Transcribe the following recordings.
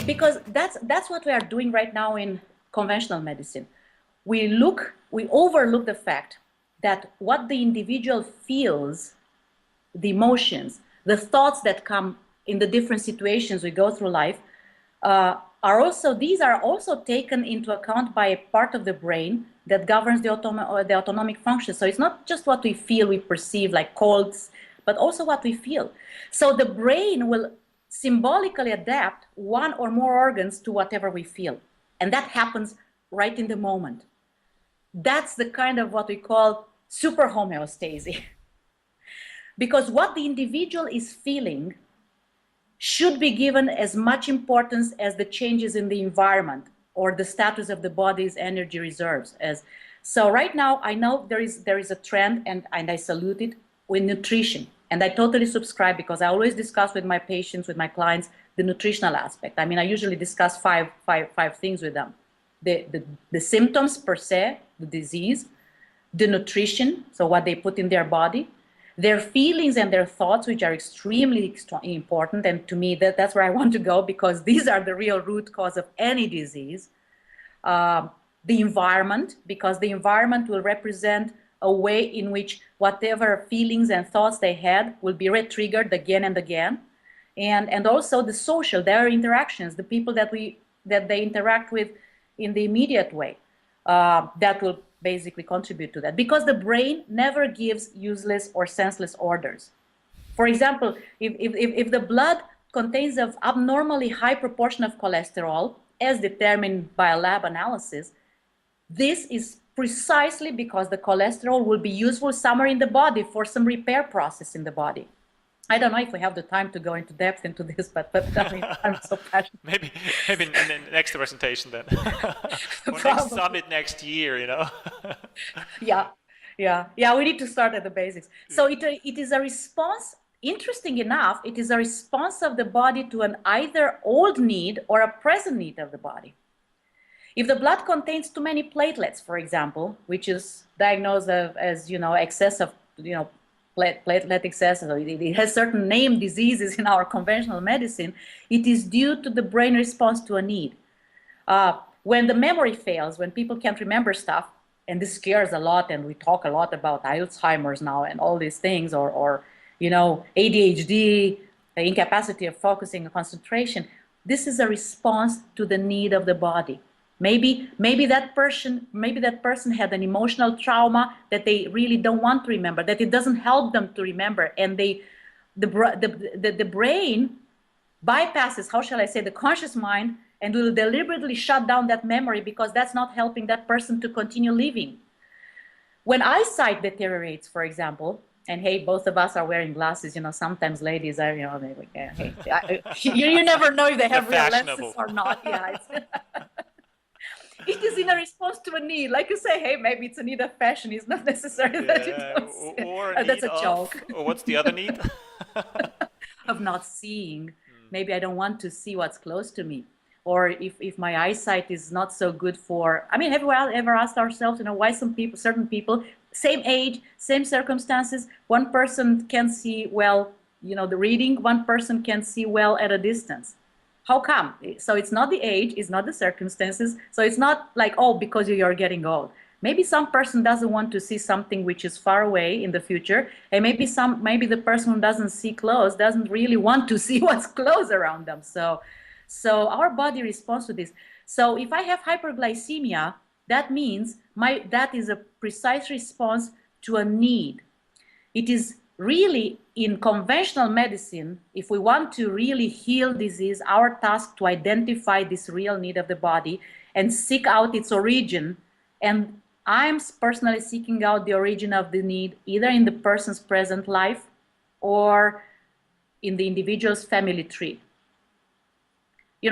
because that's what we are doing right now in conventional medicine. We overlook the fact that what the individual feels, the emotions, the thoughts that come in the different situations we go through life, these are also taken into account by a part of the brain that governs the autonomic function. So it's not just what we feel, we perceive like colds, but also what we feel. So the brain will symbolically adapt one or more organs to whatever we feel. And that happens right in the moment. That's the kind of what we call super homeostasis. Because what the individual is feeling should be given as much importance as the changes in the environment or the status of the body's energy reserves. So right now, I know there is a trend, and I salute it, with nutrition. And I totally subscribe, because I always discuss with my patients, with my clients, the nutritional aspect. I mean, I usually discuss five things with them. The symptoms per se, the disease, the nutrition, so what they put in their body, their feelings and their thoughts, which are extremely important. And to me, that's where I want to go, because these are the real root cause of any disease. The environment, because the environment will represent a way in which whatever feelings and thoughts they had will be re-triggered again and again. And also the social, their interactions, the people that they interact with in the immediate way, that will basically contribute to that, because the brain never gives useless or senseless orders. For example, if the blood contains an abnormally high proportion of cholesterol, as determined by a lab analysis, this is precisely because the cholesterol will be useful somewhere in the body for some repair process in the body. I don't know if we have the time to go into depth into this, but I mean, I'm so passionate. Maybe in the next presentation then. Or next summit next year, you know. Yeah. We need to start at the basics. So it is a response. Interesting enough, it is a response of the body to an either old need or a present need of the body. If the blood contains too many platelets, for example, which is diagnosed as excess of platelet excess, it has certain named diseases in our conventional medicine, it is due to the brain response to a need. When the memory fails, when people can't remember stuff, and this scares a lot, and we talk a lot about Alzheimer's now and all these things, or ADHD, the incapacity of focusing and concentration, this is a response to the need of the body. Maybe that person had an emotional trauma that they really don't want to remember, that it doesn't help them to remember, and the brain bypasses, how shall I say, the conscious mind, and will deliberately shut down that memory because that's not helping that person to continue living. When eyesight deteriorates, for example, and hey, both of us are wearing glasses. Sometimes ladies are, you never know if they have real lenses or not. Yeah. It is in a response to a need. Like you say, hey, maybe it's a need of fashion. It's not necessary that you don't see. Or a that's need a joke. Or what's the other need? Of not seeing. Maybe I don't want to see what's close to me. Or if my eyesight is not so good for, have we ever asked ourselves, why certain people, same age, same circumstances, one person can see well, the reading, one person can see well at a distance. How come? So it's not the age, it's not the circumstances. So it's not like, because you're getting old. Maybe some person doesn't want to see something which is far away in the future, and maybe the person who doesn't see close doesn't really want to see what's close around them. So our body responds to this. So if I have hyperglycemia, that means that is a precise response to a need. It is really, in conventional medicine, if we want to really heal disease, our task to identify this real need of the body and seek out its origin. And I'm personally seeking out the origin of the need either in the person's present life or in the individual's family tree.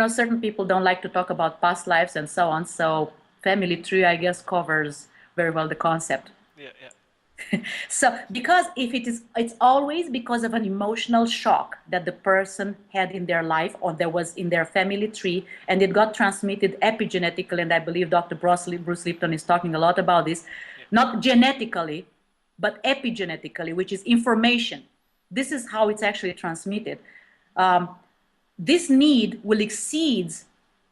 Certain people don't like to talk about past lives and so on. So family tree, I guess, covers very well the concept. Yeah. So because it's always because of an emotional shock that the person had in their life or there was in their family tree, and it got transmitted epigenetically, and I believe Dr. Bruce Lipton is talking a lot about this, not genetically, but epigenetically, which is information. This is how it's actually transmitted. this need will exceed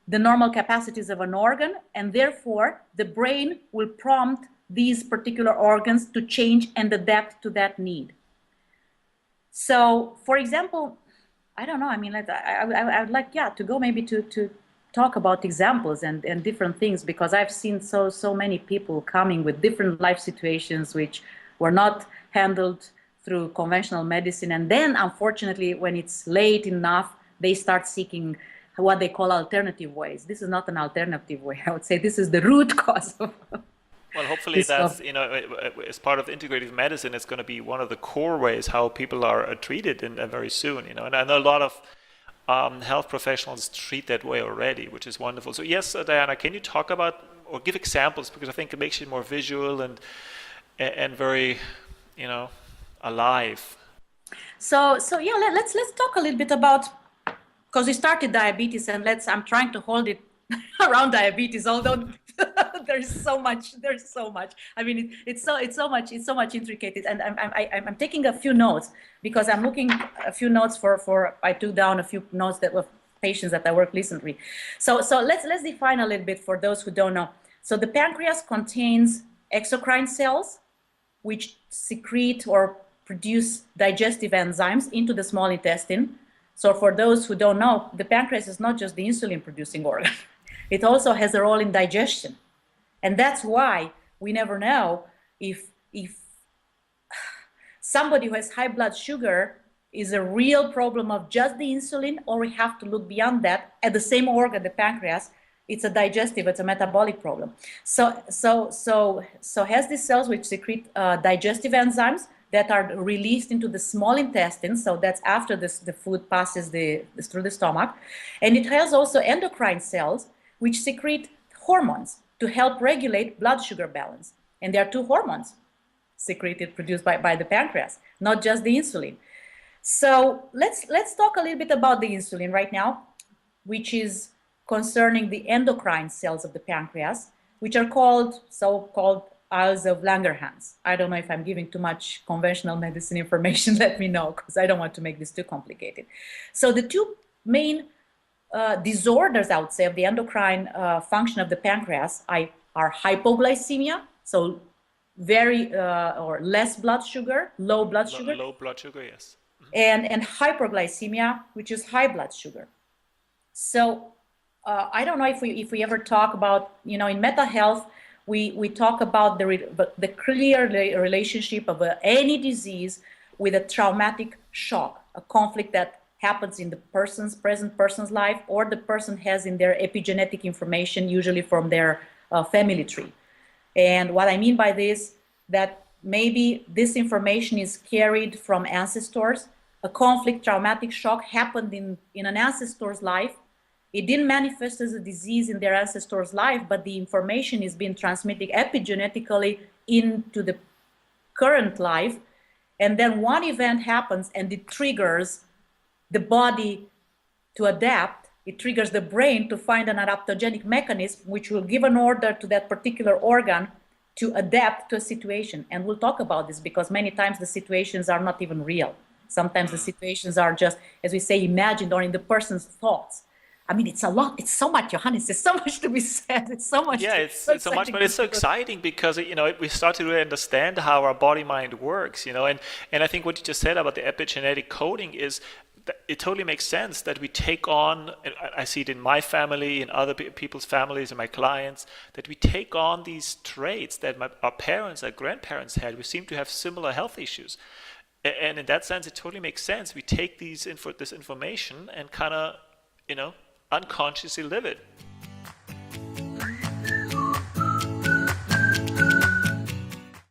the normal capacities of an organ, and therefore the brain will prompt these particular organs to change and adapt to that need. So, for example, I don't know, I mean, I would like, to go maybe to talk about examples and different things, because I've seen so many people coming with different life situations which were not handled through conventional medicine. And then, unfortunately, when it's late enough, they start seeking what they call alternative ways. This is not an alternative way. I would say this is the root cause of well, hopefully that's, as part of integrative medicine, it's going to be one of the core ways how people are treated very soon, And I know a lot of health professionals treat that way already, which is wonderful. So yes, Diana, can you talk about or give examples, because I think it makes it more visual and very, alive. So yeah, let's talk a little bit about, because we started diabetes, and I'm trying to hold it around diabetes, although there's so much. I mean, it's so much intricate, and I'm taking a few notes, because I'm looking a few notes for I took down a few notes that were patients that I worked recently. So let's define a little bit for those who don't know. So the pancreas contains exocrine cells, which secrete or produce digestive enzymes into the small intestine. So for those who don't know, the pancreas is not just the insulin producing organ. It also has a role in digestion. And that's why we never know if somebody who has high blood sugar is a real problem of just the insulin, or we have to look beyond that at the same organ, the pancreas. It's a metabolic problem. So has these cells which secrete digestive enzymes that are released into the small intestine. So that's after the food passes through the stomach. And it has also endocrine cells which secrete hormones to help regulate blood sugar balance. And there are two hormones produced by the pancreas, not just the insulin. So let's talk a little bit about the insulin right now, which is concerning the endocrine cells of the pancreas, which are so-called Isles of Langerhans. I don't know if I'm giving too much conventional medicine information, let me know, because I don't want to make this too complicated. So the two main disorders, I would say, of the endocrine function of the pancreas are hypoglycemia, so very or less blood sugar, low blood sugar. Low blood sugar, yes. And hyperglycemia, which is high blood sugar. So I don't know if we ever talk about, in mental health, we talk about the clear relationship of any disease with a traumatic shock, a conflict that happens in the present person's life, or the person has in their epigenetic information, usually from their family tree. And what I mean by this, that maybe this information is carried from ancestors. A conflict, traumatic shock happened in an ancestor's life. It didn't manifest as a disease in their ancestor's life, but the information is being transmitted epigenetically into the current life. And then one event happens and it triggers the body to adapt. It triggers the brain to find an adaptogenic mechanism, which will give an order to that particular organ to adapt to a situation. And we'll talk about this, because many times the situations are not even real. Sometimes the situations are just, as we say, imagined or in the person's thoughts. I mean, it's a lot. It's so much, Johannes. There's so much to be said. It's so much. Yeah, it's so much, but it's so exciting because we start to really understand how our body-mind works. And I think what you just said about the epigenetic coding is that it totally makes sense that we take on. I see it in my family, in other people's families, in my clients, that we take on these traits that our parents, our grandparents had. We seem to have similar health issues. And in that sense, it totally makes sense. We take this information and kind of, unconsciously live it.